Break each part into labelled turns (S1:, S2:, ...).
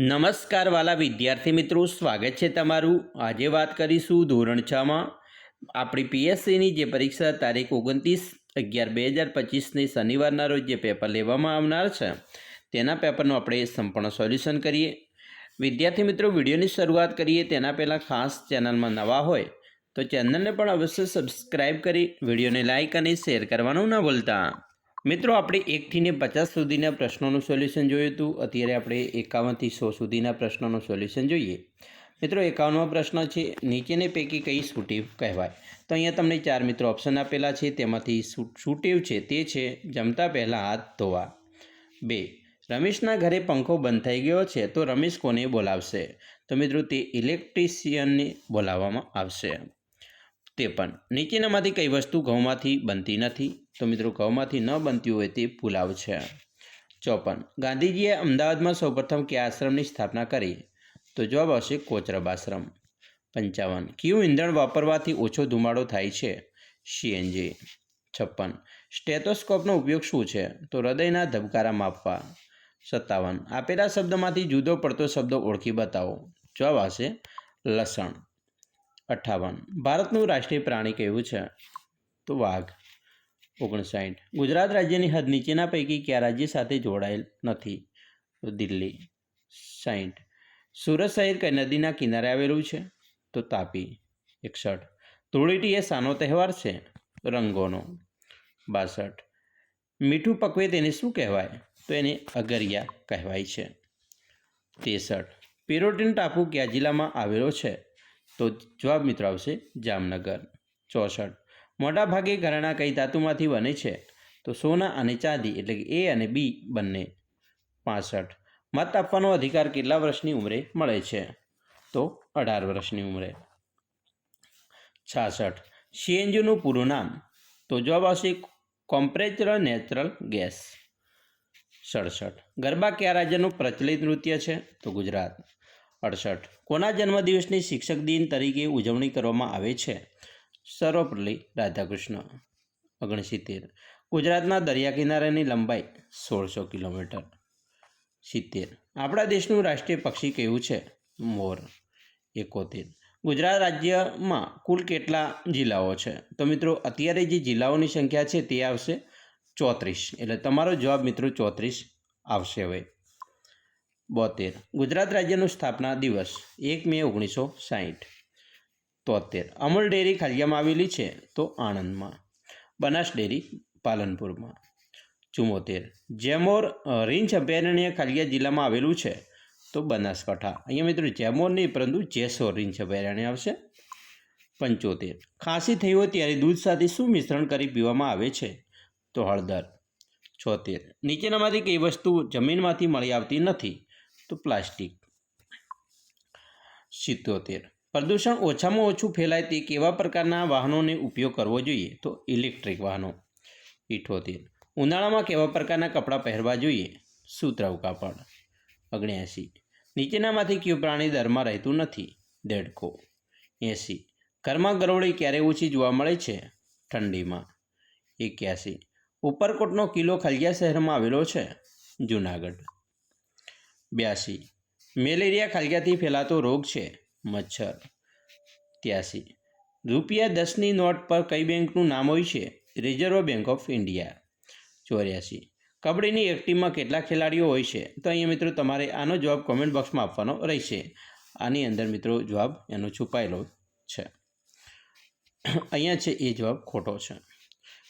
S1: નમસ્કાર વાલા વિદ્યાર્થી મિત્રો, સ્વાગત છે તમારું। આજે વાત કરીશું ધોરણ 6માં આપણી પીએસસીની જે પરીક્ષા તારીખ 29/11/2025ની શનિવારના રોજ જે પેપર લેવામાં આવનાર છે તેના પેપરનું આપણે સંપૂર્ણ સોલ્યુશન કરીએ। વિદ્યાર્થી મિત્રો, વિડીયોની શરૂઆત કરીએ તેના પહેલાં ખાસ ચેનલમાં નવા હોય તો ચેનલને પણ અવશ્ય સબસ્ક્રાઈબ કરી વિડીયોને લાઇક અને શેર કરવાનું ન ભૂલતા। મિત્રો, આપણે 1 થી 50 સુધીના પ્રશ્નોનું સોલ્યુશન જોયું હતું। અત્યારે આપણે 51 થી 100 સુધીના પ્રશ્નોનું સોલ્યુશન જોઈએ। મિત્રો, 51મો પ્રશ્ન છે, નીચેની પૈકી કઈ સુટેવ કહેવાય? તો અહીંયા તમને 4 મિત્રો ઓપ્શન આપેલા છે, તેમાંથી સુટેવ છે તે છે જમતા પહેલાં હાથ ધોવા। 2, રમેશના ઘરે પંખો બંધ થઈ ગયો છે તો રમેશ કોને બોલાવશે? તો મિત્રો તે ઇલેક્ટ્રિશિયનને બોલાવવામાં આવશે। 53, નીચેનામાંથી કઈ વસ્તુ ઘઉંમાંથી બનતી નથી? તો મિત્રો ઘઉંમાંથી ન બનતી હોય તે પુલાવ છે। 54, ગાંધીજીએ અમદાવાદમાં સૌપ્રથમ કયા આશ્રમની સ્થાપના કરી? તો જવાબ આવશે કોચરબ આશ્રમ। 55, કયું ઈંધણ વાપરવાથી ઓછો ધુમાડો થાય છે? સીએનજી। 56, સ્ટેથોસ્કોપનો ઉપયોગ શું છે? તો હૃદયના ધબકારા માપવા। 57, આપેલા શબ્દમાંથી જુદો પડતો શબ્દ ઓળખી બતાવો। જવાબ આવશે લસણ। 58, ભારતનું રાષ્ટ્રીય પ્રાણી કયું છે? તો વાઘ। 59, ગુજરાત રાજ્યની હદ નીચેના પૈકી કયા રાજ્ય સાથે જોડાયેલ નથી? તો દિલ્હી। 60, સુરત શહેર કઈ નદીના કિનારે આવેલું છે? તો તાપી। 61, ધૂળેટી એ શાનો તહેવાર છે? રંગોનો। 62, મીઠું પકવે તેને શું કહેવાય? તો એને અગરિયા કહેવાય છે। 63, પિરોટીન ટાપુ કયા જિલ્લામાં આવેલો છે? તો જવાબ મિત્રો આવશે જામનગર। 64, મોટા ભાગે ઘરેણાં કઈ ધાતુમાંથી બને છે? તો સોના અને ચાંદી, એટલે કે એ અને બી બંને। 65, મત આપવાનો અધિકાર કેટલા વર્ષની ઉંમરે મળે છે? તો 18 વર્ષની ઉંમરે। 66, સીએનજીનું પૂરું નામ? તો જવાબ આવશે કોમ્પ્રેસ્ડ નેચરલ ગેસ। 67, ગરબા કયા રાજ્યનું પ્રચલિત નૃત્ય છે? તો ગુજરાત। 68, કોના જન્મદિવસની શિક્ષક દિન તરીકે ઉજવણી કરવામાં આવે છે? સર્વપલ્લી રાધાકૃષ્ણ। 69, ગુજરાતના દરિયા કિનારાની લંબાઈ 1600 કિલોમીટર। 70, આપણા દેશનું રાષ્ટ્રીય પક્ષી કયું છે? મોર। 71, ગુજરાત રાજ્યમાં કુલ કેટલા જિલ્લાઓ છે? તો મિત્રો અત્યારે જે જિલ્લાઓની સંખ્યા છે તે આવશે 34, એટલે તમારો જવાબ મિત્રો 34 આવશે હવે। 72, ગુજરાત રાજ્યનો સ્થાપના દિવસ 1 મે 1960। 73, અમૂલ ડેરી ખાલિયામાં આવેલી છે? તો આણંદમાં। બનાસ ડેરી પાલનપુરમાં। 74, જેમોર રીંછ અભયારણ્ય ખાલિયા જિલ્લામાં આવેલું છે? તો બનાસકાંઠા। અહીંયા મિત્રો જેમોર નહીં પરંતુ જેસોર રીંછ અભયારણ્ય આવશે। 75, ખાંસી થઈ હોય ત્યારે દૂધ સાથે શું મિશ્રણ કરી પીવામાં આવે છે? તો હળદર। 76, નીચેનામાંથી કઈ વસ્તુ જમીનમાંથી મળી આવતી નથી? તો પ્લાસ્ટિક। 77, પ્રદૂષણ ઓછામાં ઓછું ફેલાય તે કેવા પ્રકારના વાહનોને ઉપયોગ કરવો જોઈએ? તો ઇલેક્ટ્રિક વાહનો। 78, ઉનાળામાં કેવા પ્રકારના કપડાં પહેરવા જોઈએ? સુતરાઉ કાપડ। 79, નીચેનામાંથી કયું પ્રાણી દરમાં રહેતું નથી? દેડકો। 80, ઘરમાં ગરોળી ક્યારે ઓછી જોવા મળે છે? ઠંડીમાં। 81, ઉપરકોટનો કિલ્લો ખાલિયા શહેરમાં આવેલો છે? જૂનાગઢ। 82, મેલેરિયા ખાલિયાથી ફેલાતો રોગ છે? મચ્છર। 83, રૂપિયા 10ની નોટ પર કઈ બેંકનું નામ હોય છે? Reserve bank of India. 84, કબડ્ડીની એક ટીમમાં કેટલા ખેલાડીઓ હોય છે? તો અહીંયા મિત્રો તમારે આનો જવાબ કોમેન્ટ બોક્સમાં આપવાનો રહેશે। આની અંદર મિત્રો જવાબ એનો છુપાયેલો છે, અહીંયા છે એ જવાબ ખોટો છે।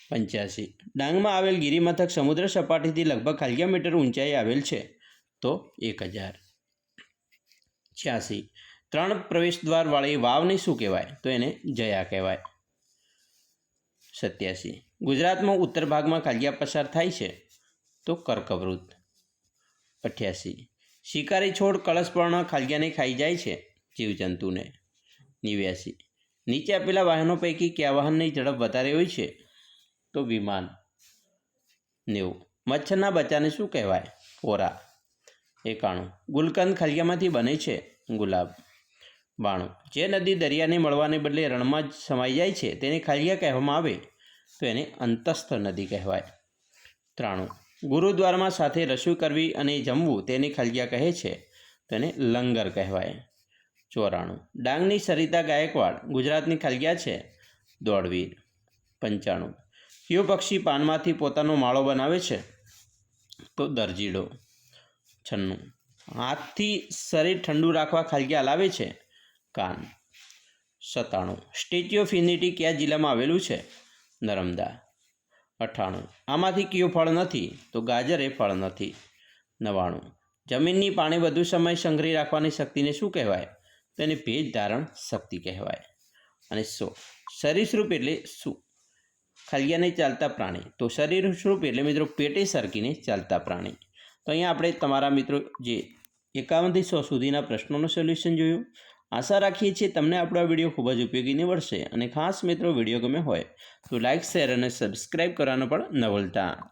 S1: 85, ડાંગમાં આવેલ ગિરિમથક સમુદ્ર સપાટીથી લગભગ ખાલિયા મીટર ઊંચાઈ આવેલ છે? તો 1000। 86, 3 પ્રવેશદ્વારવાળી વાવને શું કહેવાય? તો એને જયા કહેવાય। 87, ગુજરાતમાં ઉત્તર ભાગમાં ખાલિયા પસાર થાય છે? તો કર્કવૃત। 88, શિકારી છોડ કળશપર્ણ ખાલિયાને ખાઈ જાય છે? જીવજંતુને। 89, નીચે આપેલા વાહનો પૈકી કયા વાહનની ઝડપ વધારે હોય છે? તો વિમાન। 90, મચ્છરના બચ્ચાને શું કહેવાય? પોરા। 91, ગુલકંદ ખાલિયામાંથી બને છે? ગુલાબ। 92, જે નદી દરિયાને મળવાને બદલે રણમાં જ સમાઈ જાય છે તેને ખાલિયા કહેવામાં આવે? તો એને અંતસ્થ નદી કહેવાય। 93, ગુરુદ્વારામાં સાથે રસોઈ કરવી અને જમવું તેને ખાલિયા કહે છે? તો એને લંગર કહેવાય. 94. ડાંગની સરિતા ગાયકવાડ ગુજરાતની ખલગ્યા છે? દોડવીર. 95. કયું પક્ષી પાનમાંથી પોતાનો માળો બનાવે છે? તો દરજીડો. 96. હાથથી શરીર ઠંડુ રાખવા ખલગ્યા હલાવે છે? કાન. 97. સ્ટેચ્યુ ઓફ યુનિટી કયા જિલ્લામાં આવેલું છે? નર્મદા. 98. આમાંથી કયું ફળ નથી? તો ગાજર એ ફળ નથી. 99. જમીનની પાણી વધુ સમય સંગ્રહી રાખવાની શક્તિને શું કહેવાય? તો એને ભેજ ધારણ શક્તિ કહેવાય. અને 100. સરીસૃપ એટલે શું? ખલગ્યાને ચાલતા પ્રાણી. તો સરીસૃપ એટલે મિત્રો પેટે સરકીને ચાલતા પ્રાણી. તો અહીંયા આપણે તમારા મિત્રો જે 51 થી 100 સુધીના પ્રશ્નોનું સોલ્યુશન જોયું. આશા રાખીએ છીએ તમને આપણો આ વિડીયો ખૂબ જ ઉપયોગી નીવડશે. અને ખાસ મિત્રો વિડીયો ગમે હોય તો લાઇક, શેર અને સબસ્ક્રાઈબ કરવાનું પણ ન ભૂલતા.